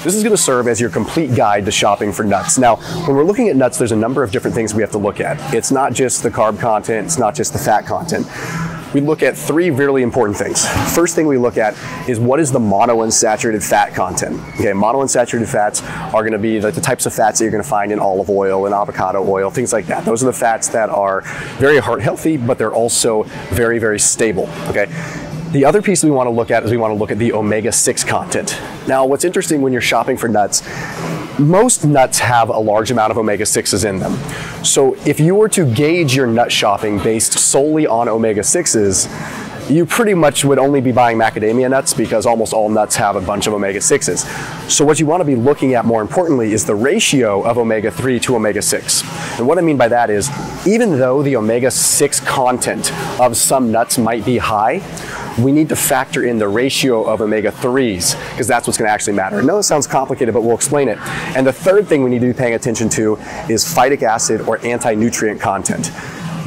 This is going to serve as your complete guide to shopping for nuts. Now, when we're looking at nuts, there's a number of different things we have to look at. It's not just the carb content, it's not just the fat content. We look at three really important things. First thing we look at is what is the monounsaturated fat content. Okay, monounsaturated fats are going to be the types of fats that you're going to find in olive oil and avocado oil, things like that. Those are the fats that are very heart healthy, but they're also very, very stable. Okay. The other piece we want to look at is we want to look at the omega-6 content. Now, what's interesting when you're shopping for nuts, most nuts have a large amount of omega-6s in them. So if you were to gauge your nut shopping based solely on omega-6s, you pretty much would only be buying macadamia nuts because almost all nuts have a bunch of omega-6s. So what you want to be looking at more importantly is the ratio of omega-3 to omega-6. And what I mean by that is, even though the omega-6 content of some nuts might be high, we need to factor in the ratio of omega-3s because that's what's going to actually matter. I know it sounds complicated, but we'll explain it. And the third thing we need to be paying attention to is phytic acid or anti-nutrient content.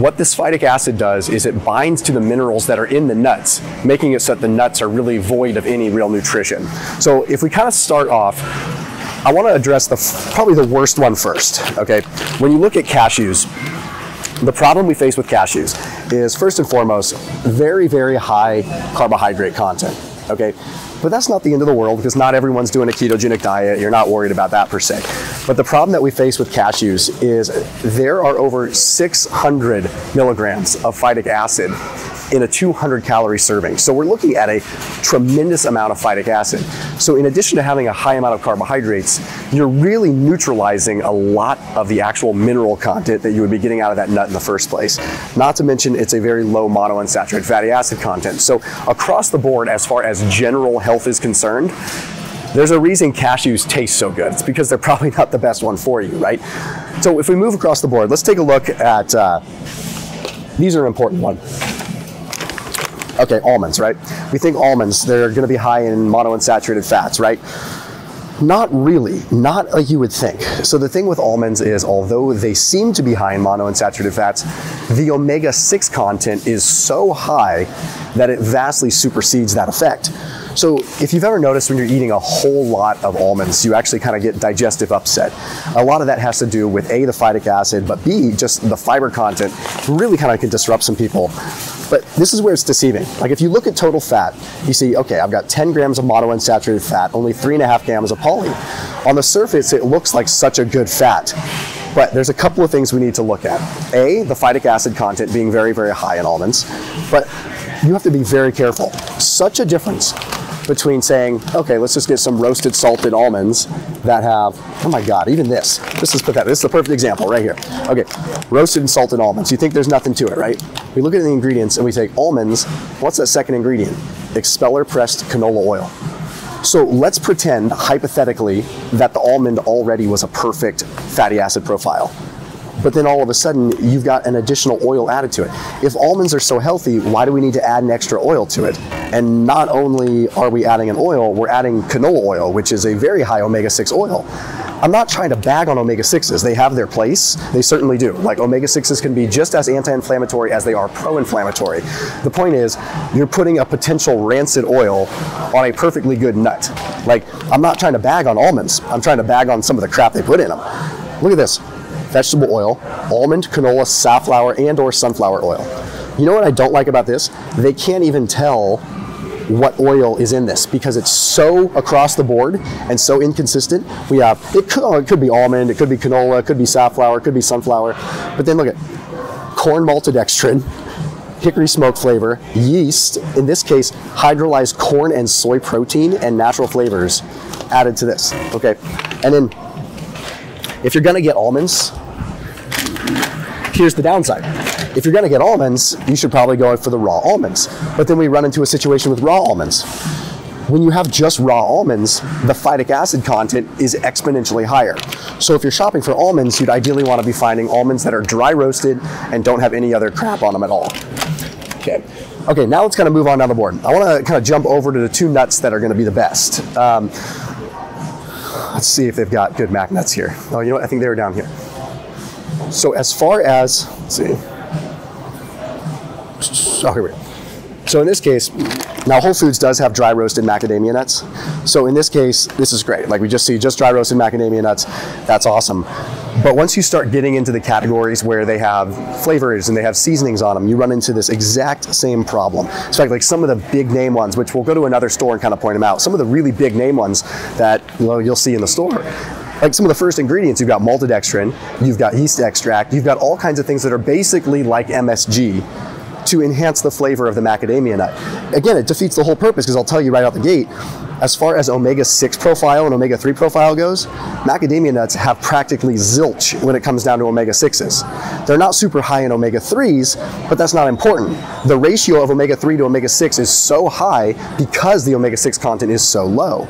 What this phytic acid does is it binds to the minerals that are in the nuts, making it so that the nuts are really void of any real nutrition. So if we kind of start off, I want to address probably the worst one first. Okay, when you look at cashews, the problem we face with cashews is first and foremost, very, very high carbohydrate content, okay? But that's not the end of the world because not everyone's doing a ketogenic diet. You're not worried about that per se. But the problem that we face with cashews is there are over 600 milligrams of phytic acid in a 200 calorie serving. So we're looking at a tremendous amount of phytic acid. So in addition to having a high amount of carbohydrates, you're really neutralizing a lot of the actual mineral content that you would be getting out of that nut in the first place. Not to mention it's a very low monounsaturated fatty acid content. So across the board, as far as general health is concerned, there's a reason cashews taste so good. It's because they're probably not the best one for you, right? So if we move across the board, let's take a look at, these are an important one. Okay, almonds, right? We think almonds, they're going to be high in monounsaturated fats, right? Not really, not like you would think. So the thing with almonds is, although they seem to be high in monounsaturated fats, the omega-6 content is so high that it vastly supersedes that effect. So if you've ever noticed when you're eating a whole lot of almonds, you actually kind of get digestive upset. A lot of that has to do with A, the phytic acid, but B, just the fiber content really kind of can disrupt some people. But this is where it's deceiving. Like if you look at total fat, you see, okay, I've got 10 grams of monounsaturated fat, only 3.5 grams of poly. On the surface, it looks like such a good fat. But there's a couple of things we need to look at. A, the phytic acid content being very, very high in almonds. But you have to be very careful. Such a difference between saying, okay, let's just get some roasted salted almonds that have, oh my God, even this. This is pathetic. This is the perfect example right here. Okay, roasted and salted almonds. You think there's nothing to it, right? We look at the ingredients and we say almonds, what's that second ingredient? Expeller pressed canola oil. So let's pretend, hypothetically, that the almond already was a perfect fatty acid profile. But then all of a sudden, you've got an additional oil added to it. If almonds are so healthy, why do we need to add an extra oil to it? And not only are we adding an oil, we're adding canola oil, which is a very high omega-6 oil. I'm not trying to bag on omega-6s. They have their place. They certainly do. Like omega-6s can be just as anti-inflammatory as they are pro-inflammatory. The point is, you're putting a potential rancid oil on a perfectly good nut. Like, I'm not trying to bag on almonds. I'm trying to bag on some of the crap they put in them. Look at this. Vegetable oil, almond, canola, safflower, and or sunflower oil. You know what I don't like about this? They can't even tell what oil is in this because it's so across the board and so inconsistent. We have, it could be almond, it could be canola, it could be safflower, it could be sunflower. But then look at corn maltodextrin, hickory smoke flavor, yeast, in this case, hydrolyzed corn and soy protein and natural flavors added to this, okay? And then if you're gonna get almonds, here's the downside. If you're gonna get almonds, you should probably go for the raw almonds. But then we run into a situation with raw almonds. When you have just raw almonds, the phytic acid content is exponentially higher. So if you're shopping for almonds, you'd ideally wanna be finding almonds that are dry roasted and don't have any other crap on them at all. Okay, now let's kind of move on down the board. I wanna kind of jump over to the two nuts that are gonna be the best. Let's see if they've got good Mac nuts here. Oh, you know what? I think they were down here. So as far as, let's see. Oh, here we go. So in this case, now Whole Foods does have dry roasted macadamia nuts. So in this case, this is great. Like we just see just dry roasted macadamia nuts. That's awesome. But once you start getting into the categories where they have flavors and they have seasonings on them, you run into this exact same problem. In fact, like some of the big name ones, which we'll go to another store and kind of point them out, some of the really big name ones that you'll see in the store, like some of the first ingredients, you've got malted dextrin, you've got yeast extract, you've got all kinds of things that are basically like MSG to enhance the flavor of the macadamia nut. Again, it defeats the whole purpose, because I'll tell you right out the gate, as far as omega-6 profile and omega-3 profile goes, macadamia nuts have practically zilch when it comes down to omega-6s. They're not super high in omega-3s, but that's not important. The ratio of omega-3 to omega-6 is so high because the omega-6 content is so low.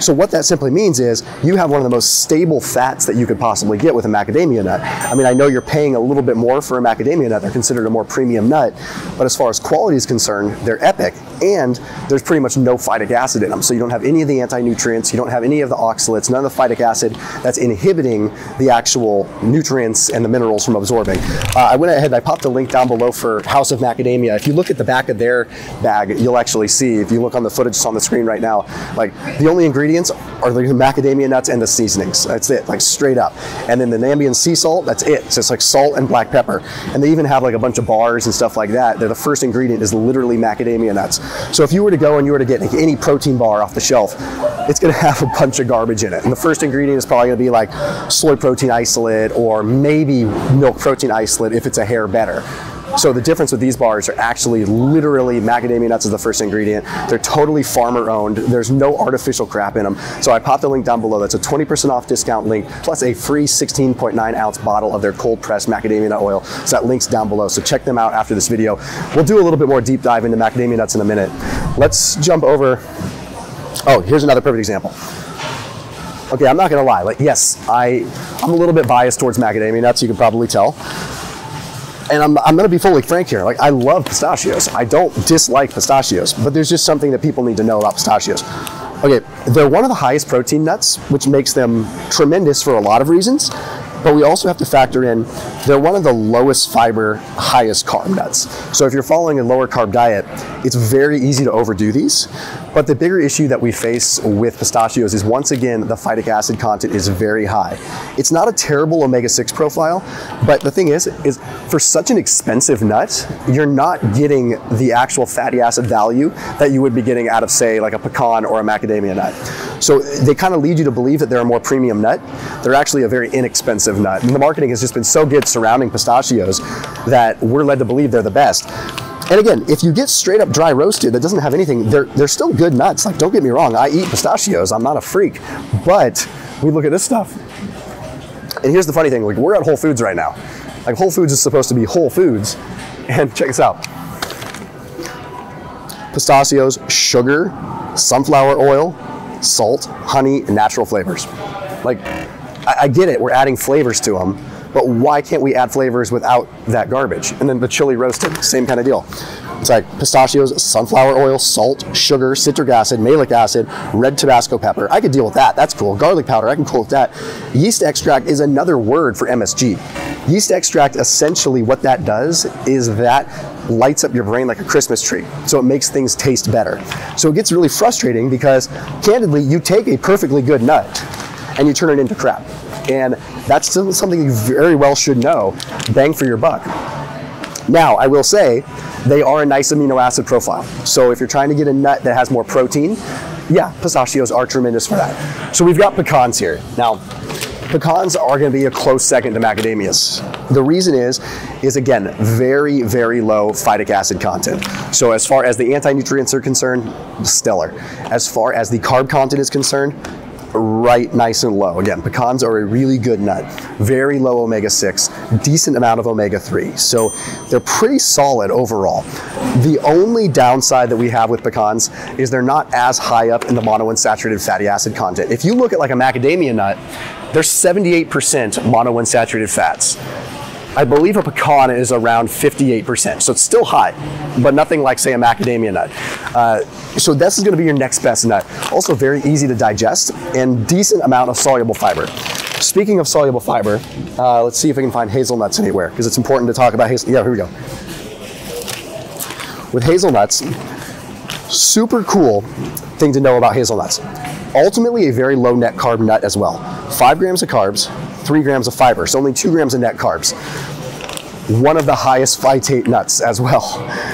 So what that simply means is you have one of the most stable fats that you could possibly get with a macadamia nut. I mean, I know you're paying a little bit more for a macadamia nut. They're considered a more premium nut, but as far as quality is concerned, they're epic, and there's pretty much no phytic acid in them. So you don't have any of the anti-nutrients, you don't have any of the oxalates, none of the phytic acid that's inhibiting the actual nutrients and the minerals from absorbing. I went ahead and I popped a link down below for House of Macadamia. If you look at the back of their bag, you'll actually see, if you look on the footage that's on the screen right now, like the only ingredients are the macadamia nuts and the seasonings. That's it, like straight up. And then the Nambian sea salt, that's it. So it's like salt and black pepper. And they even have like a bunch of bars and stuff like that. The first ingredient is literally macadamia nuts. So if you were to go and you were to get like any protein bar off the shelf, it's gonna have a bunch of garbage in it. And the first ingredient is probably gonna be like soy protein isolate, or maybe milk protein isolate if it's a hair better. So the difference with these bars are actually literally macadamia nuts is the first ingredient. They're totally farmer owned. There's no artificial crap in them. So I popped a link down below. That's a 20% off discount link, plus a free 16.9 ounce bottle of their cold pressed macadamia nut oil. So that link's down below. So check them out after this video. We'll do a little bit more deep dive into macadamia nuts in a minute. Let's jump over. Oh, here's another perfect example. Okay, I'm not gonna lie. Like, yes, I'm a little bit biased towards macadamia nuts, you can probably tell. And I'm going to be fully frank here. Like, I love pistachios. I don't dislike pistachios, but there's just something that people need to know about pistachios. Okay, they're one of the highest protein nuts, which makes them tremendous for a lot of reasons. But we also have to factor in, they're one of the lowest fiber, highest carb nuts. So if you're following a lower carb diet, it's very easy to overdo these. But the bigger issue that we face with pistachios is, once again, the phytic acid content is very high. It's not a terrible omega-6 profile, but the thing is for such an expensive nut, you're not getting the actual fatty acid value that you would be getting out of, say, like a pecan or a macadamia nut. So they kind of lead you to believe that they're a more premium nut. They're actually a very inexpensive nut. And the marketing has just been so good surrounding pistachios that we're led to believe they're the best. And again, if you get straight up dry roasted that doesn't have anything, they're still good nuts. Like, don't get me wrong, I eat pistachios, I'm not a freak. But we look at this stuff. And here's the funny thing, like, we're at Whole Foods right now. Like, Whole Foods is supposed to be Whole Foods. And check this out. Pistachios, sugar, sunflower oil, salt, honey, and natural flavors. Like, I get it, we're adding flavors to them, but why can't we add flavors without that garbage? And then the chili roasted, same kind of deal. It's like pistachios, sunflower oil, salt, sugar, citric acid, malic acid, red Tabasco pepper. I could deal with that, that's cool. Garlic powder, I can cool with that. Yeast extract is another word for MSG. Yeast extract, essentially what that does is that lights up your brain like a Christmas tree. So it makes things taste better. So it gets really frustrating because, candidly, you take a perfectly good nut and you turn it into crap. And that's something you very well should know. Bang for your buck. Now, I will say, they are a nice amino acid profile. So if you're trying to get a nut that has more protein, yeah, pistachios are tremendous for that. So we've got pecans here. Now, pecans are going to be a close second to macadamias. The reason is again, very, very low phytic acid content. So as far as the anti-nutrients are concerned, stellar. As far as the carb content is concerned, right nice and low. Again, pecans are a really good nut. Very low omega-6, decent amount of omega-3. So they're pretty solid overall. The only downside that we have with pecans is they're not as high up in the monounsaturated fatty acid content. If you look at like a macadamia nut, they're 78% monounsaturated fats. I believe a pecan is around 58%, so it's still high, but nothing like, say, a macadamia nut. So this is going to be your next best nut. Also very easy to digest and decent amount of soluble fiber. Speaking of soluble fiber, let's see if we can find hazelnuts anywhere, because it's important to talk about hazelnuts. Yeah, here we go. with hazelnuts, super cool thing to know about hazelnuts. Ultimately a very low net carb nut as well. 5 grams of carbs, 3 grams of fiber, so only 2 grams of net carbs. One of the highest phytate nuts as well.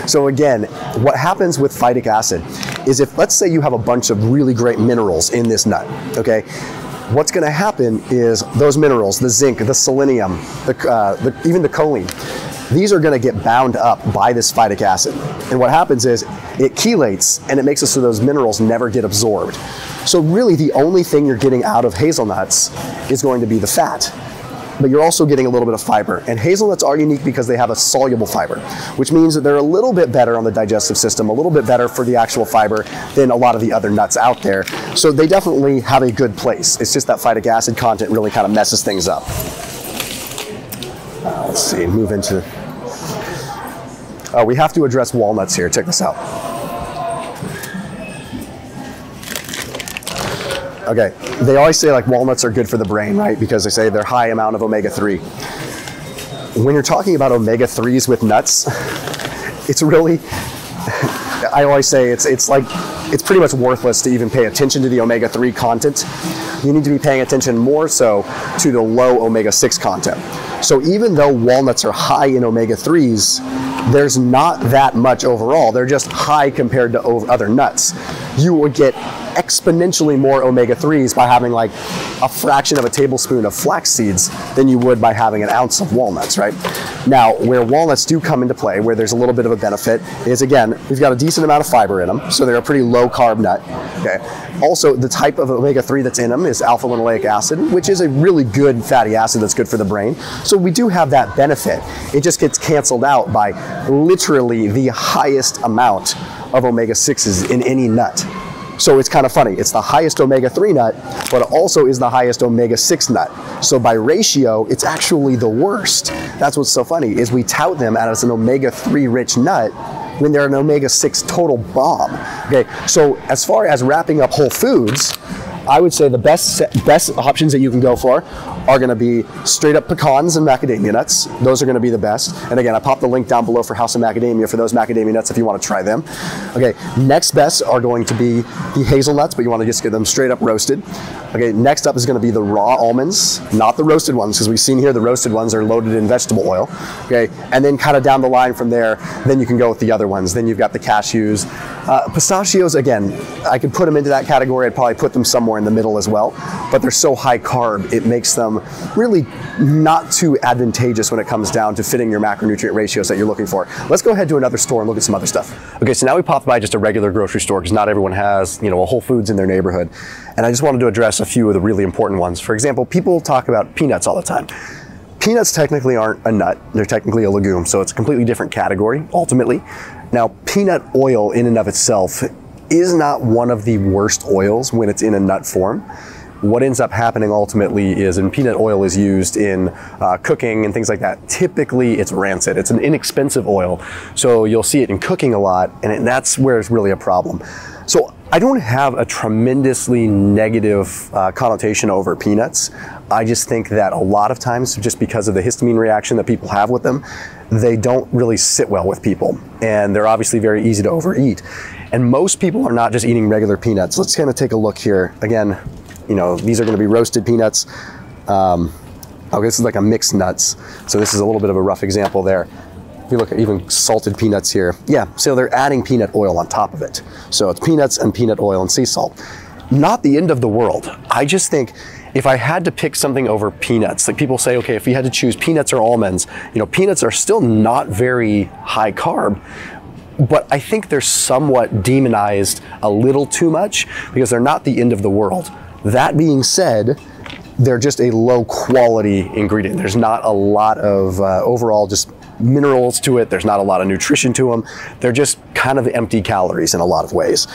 So again, what happens with phytic acid is if, let's say you have a bunch of really great minerals in this nut, okay? What's gonna happen is those minerals, the zinc, the selenium, even the choline, these are gonna get bound up by this phytic acid. And what happens is it chelates and it makes it so those minerals never get absorbed. So really the only thing you're getting out of hazelnuts is going to be the fat, but you're also getting a little bit of fiber. And hazelnuts are unique because they have a soluble fiber, which means that they're a little bit better on the digestive system, a little bit better for the actual fiber than a lot of the other nuts out there. So they definitely have a good place. It's just that phytic acid content really kind of messes things up. Let's see, move into, we have to address walnuts here. Check this out. Okay, they always say like walnuts are good for the brain, right? Because they say they're high amount of omega-3. When you're talking about omega-3s with nuts, it's really, I always say it's pretty much worthless to even pay attention to the omega-3 content. You need to be paying attention more so to the low omega-6 content. So even though walnuts are high in omega-3s, there's not that much overall. They're just high compared to other nuts. You would get exponentially more omega-3s by having like a fraction of a tablespoon of flax seeds than you would by having an ounce of walnuts, right? Now, where walnuts do come into play, where there's a little bit of a benefit, is again, we've got a decent amount of fiber in them, so they're a pretty low carb nut, okay? Also, the type of omega-3 that's in them is alpha linoleic acid, which is a really good fatty acid that's good for the brain. So we do have that benefit. It just gets canceled out by literally the highest amount of omega-6s in any nut. So it's kind of funny. It's the highest omega-3 nut, but it also is the highest omega-6 nut. So by ratio, it's actually the worst. That's what's so funny, is we tout them as an omega-3 rich nut when they're an omega-6 total bomb. Okay, so as far as wrapping up whole foods, I would say the best options that you can go for are going to be straight up pecans and macadamia nuts. Those are going to be the best. And again, I popped the link down below for House of Macadamia for those macadamia nuts if you want to try them. Okay, next best are going to be the hazelnuts, but you want to just get them straight up roasted. Okay, next up is going to be the raw almonds, not the roasted ones, because we've seen here the roasted ones are loaded in vegetable oil. Okay, and then kind of down the line from there, then you can go with the other ones. Then you've got the cashews. Pistachios, again, I could put them into that category. I'd probably put them somewhere in the middle as well, but they're so high carb, it makes them really not too advantageous when it comes down to fitting your macronutrient ratios that you're looking for. Let's go ahead to another store and look at some other stuff. Okay, so now we popped by just a regular grocery store because not everyone has, a Whole Foods in their neighborhood. And I just wanted to address a few of the really important ones. For example, people talk about peanuts all the time. Peanuts technically aren't a nut, they're technically a legume, so it's a completely different category, ultimately. Now, peanut oil in and of itself is not one of the worst oils when it's in a nut form. What ends up happening ultimately is, and peanut oil is used in cooking and things like that, typically it's rancid. It's an inexpensive oil, so you'll see it in cooking a lot, and that's where it's really a problem. So I don't have a tremendously negative connotation over peanuts. I just think that a lot of times, just because of the histamine reaction that people have with them, they don't really sit well with people. And they're obviously very easy to overeat. And most people are not just eating regular peanuts. Let's kind of take a look here. Again, these are going to be roasted peanuts. Okay, this is like a mixed nuts. So this is a little bit of a rough example there. If you look at even salted peanuts here, yeah, so they're adding peanut oil on top of it. So it's peanuts and peanut oil and sea salt. Not the end of the world. I just think if I had to pick something over peanuts, like people say, okay, if you had to choose peanuts or almonds, peanuts are still not very high carb, but I think they're somewhat demonized a little too much because they're not the end of the world. That being said, they're just a low quality ingredient. There's not a lot of overall just minerals to it. There's not a lot of nutrition to them. They're just kind of empty calories in a lot of ways.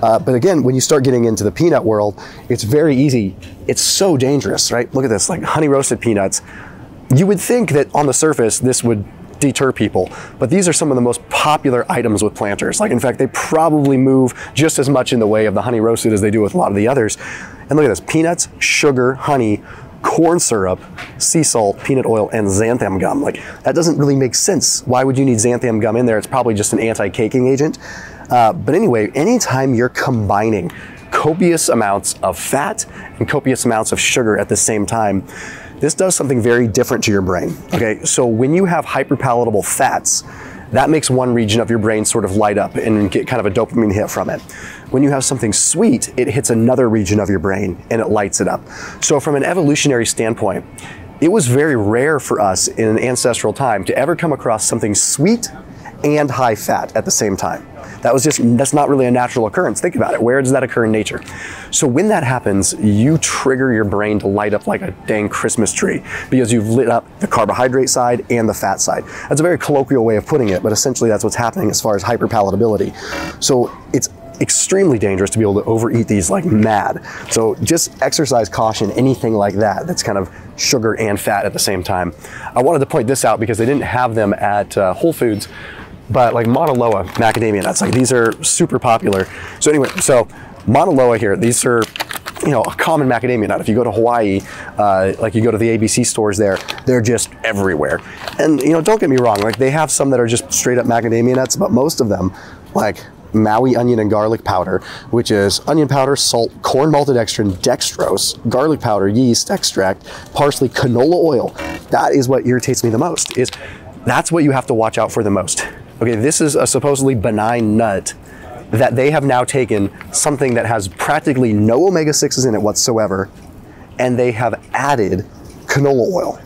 But again, when you start getting into the peanut world, it's very easy. It's so dangerous, right? Look at this, like honey roasted peanuts. You would think that on the surface, this would deter people, but these are some of the most popular items with planters. Like, in fact, they probably move just as much in the way of the honey roasted as they do with a lot of the others. And look at this, peanuts, sugar, honey, corn syrup, sea salt, peanut oil, and xanthan gum. Like, that doesn't really make sense. Why would you need xanthan gum in there? It's probably just an anti-caking agent. But anyway, anytime you're combining copious amounts of fat and copious amounts of sugar at the same time, this does something very different to your brain. Okay, so when you have hyperpalatable fats, that makes one region of your brain sort of light up and get kind of a dopamine hit from it. When you have something sweet, it hits another region of your brain and it lights it up. So from an evolutionary standpoint, it was very rare for us in an ancestral time to ever come across something sweet and high fat at the same time. That's not really a natural occurrence. Think about it. Where does that occur in nature? So when that happens, you trigger your brain to light up like a dang Christmas tree because you've lit up the carbohydrate side and the fat side. That's a very colloquial way of putting it, but essentially that's what's happening as far as hyperpalatability. So it's extremely dangerous to be able to overeat these like mad. So just exercise caution, anything like that that's kind of sugar and fat at the same time. I wanted to point this out because they didn't have them at Whole Foods, but like Mauna Loa macadamia nuts, like these are super popular. So anyway, so Mauna Loa here, these are, you know, a common macadamia nut. If you go to Hawaii, like you go to the ABC stores there, they're just everywhere. And you know, don't get me wrong, like they have some that are just straight up macadamia nuts, but most of them, like Maui onion and garlic powder, which is onion powder, salt, corn malted extract, dextrose, garlic powder, yeast extract, parsley, canola oil. That is what irritates me the most. That's what you have to watch out for the most. Okay, this is a supposedly benign nut that they have now taken something that has practically no omega-6s in it whatsoever, and they have added canola oil.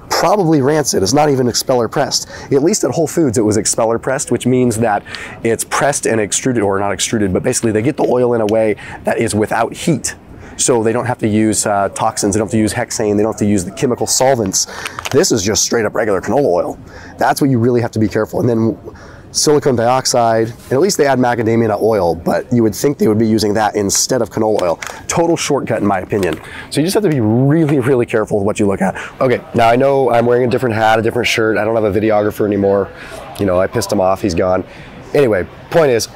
Probably rancid. It's not even expeller pressed. At least at Whole Foods it was expeller pressed, which means that it's pressed and extruded, or not extruded, but basically they get the oil in a way that is without heat. So they don't have to use toxins, they don't have to use hexane, they don't have to use the chemical solvents. This is just straight up regular canola oil. That's what you really have to be careful. And then silicone dioxide, and at least they add macadamia nut oil, but you would think they would be using that instead of canola oil. Total shortcut in my opinion. So you just have to be really, really careful with what you look at. Okay, now I know I'm wearing a different hat, a different shirt. I don't have a videographer anymore. You know, I pissed him off, he's gone. Anyway, point is,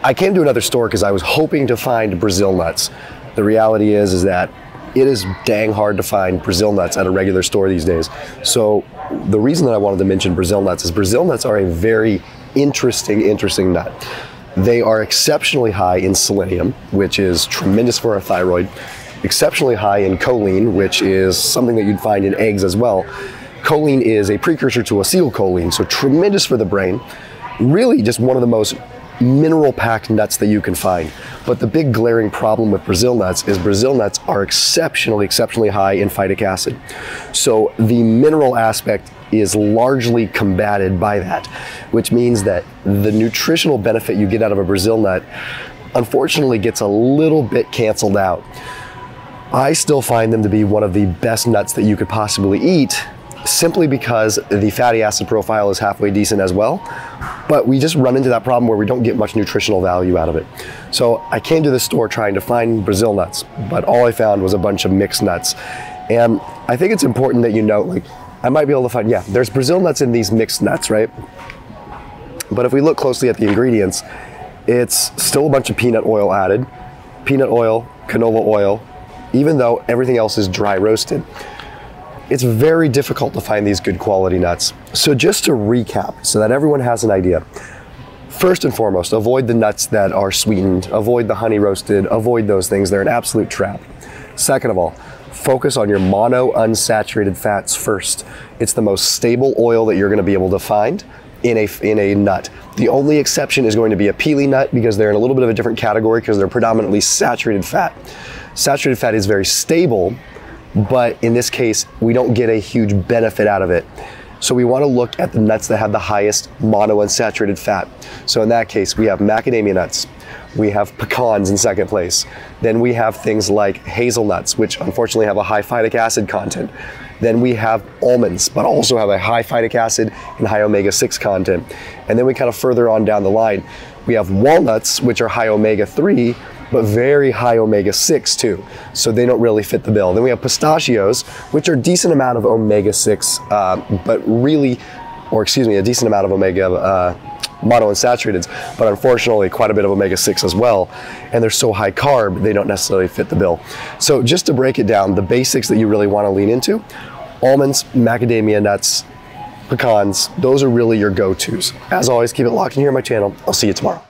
I came to another store because I was hoping to find Brazil nuts. The reality is that it is dang hard to find Brazil nuts at a regular store these days. So the reason that I wanted to mention Brazil nuts is Brazil nuts are a very interesting nut. They are exceptionally high in selenium, which is tremendous for our thyroid, exceptionally high in choline, which is something that you'd find in eggs as well. Choline is a precursor to acetylcholine, so tremendous for the brain. Really just one of the most mineral-packed nuts that you can find. But the big glaring problem with Brazil nuts is Brazil nuts are exceptionally high in phytic acid. So the mineral aspect is largely combated by that, which means that the nutritional benefit you get out of a Brazil nut unfortunately gets a little bit canceled out. I still find them to be one of the best nuts that you could possibly eat, simply because the fatty acid profile is halfway decent as well, but we just run into that problem where we don't get much nutritional value out of it. So I came to the store trying to find Brazil nuts, but all I found was a bunch of mixed nuts. And I think it's important that you know, like, I might be able to find, yeah, there's Brazil nuts in these mixed nuts, right? But if we look closely at the ingredients, it's still a bunch of peanut oil added, peanut oil, canola oil, even though everything else is dry roasted. It's very difficult to find these good quality nuts. So just to recap, so that everyone has an idea, first and foremost, avoid the nuts that are sweetened, avoid the honey roasted, avoid those things. They're an absolute trap. Second of all, focus on your mono unsaturated fats first. It's the most stable oil that you're gonna be able to find in a nut. The only exception is going to be a pili nut because they're in a little bit of a different category because they're predominantly saturated fat. Saturated fat is very stable, but in this case, we don't get a huge benefit out of it. So we want to look at the nuts that have the highest monounsaturated fat. So in that case, we have macadamia nuts, we have pecans in second place. Then we have things like hazelnuts, which unfortunately have a high phytic acid content. Then we have almonds, but also have a high phytic acid and high omega-6 content. And then we kind of further on down the line, we have walnuts, which are high omega-3, but very high omega-6 too. So they don't really fit the bill. Then we have pistachios, which are a decent amount of omega-6, but really, or excuse me, a decent amount of omega monounsaturated, but unfortunately quite a bit of omega-6 as well, and they're so high carb they don't necessarily fit the bill. So just to break it down, the basics that you really want to lean into: almonds, macadamia nuts, pecans, those are really your go-tos. As always, keep it locked in here on my channel. I'll see you tomorrow.